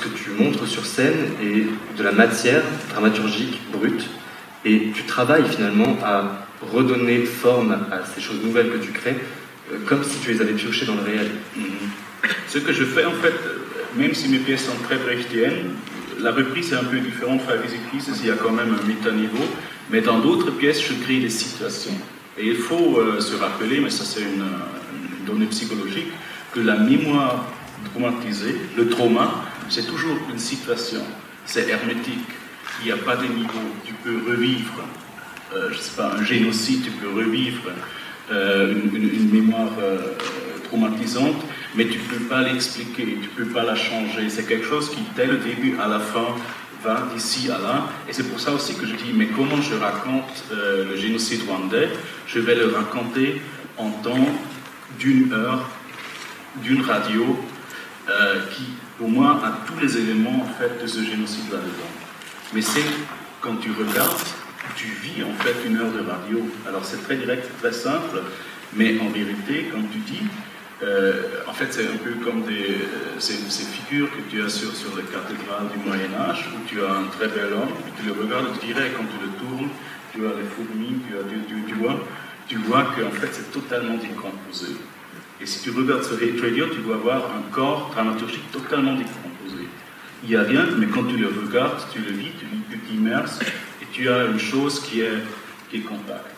que tu montres sur scène est de la matière dramaturgique brute, et tu travailles finalement à redonner forme à ces choses nouvelles que tu crées, comme si tu les avais piochées dans le réel. Ce que je fais en fait, même si mes pièces sont très brechtiennes, la reprise est un peu différente. Five Easy Pieces, il y a quand même un métaniveau, mais dans d'autres pièces, je crée des situations. Et il faut se rappeler, mais ça c'est une donnée psychologique, que la mémoire traumatisée, le trauma, c'est toujours une situation. C'est hermétique. Il n'y a pas de niveau. Tu peux revivre, je ne sais pas, un génocide, tu peux revivre une mémoire traumatisante, mais tu ne peux pas l'expliquer, tu ne peux pas la changer. C'est quelque chose qui, dès le début à la fin, va d'ici à là. Et c'est pour ça aussi que je dis, mais comment je raconte le génocide rwandais? Je vais le raconter en temps d'une heure, d'une radio, qui, pour moi, a tous les éléments en fait, de ce génocide là-dedans. Mais c'est, quand tu regardes, tu vis en fait une heure de radio. Alors c'est très direct, très simple, mais en vérité, comme tu dis, en fait c'est un peu comme ces figures que tu as sur les cathédrales du Moyen-Âge, où tu as un très bel homme, et tu le regardes, tu dirais, quand tu le tournes, tu as les fourmis, tu vois qu'en fait c'est totalement décomposé. Et si tu regardes ce radio, tu dois avoir un corps dramaturgique totalement décomposé. Il n'y a rien, mais quand tu le regardes, tu le vis, tu t'immerses, et tu as une chose qui est compacte.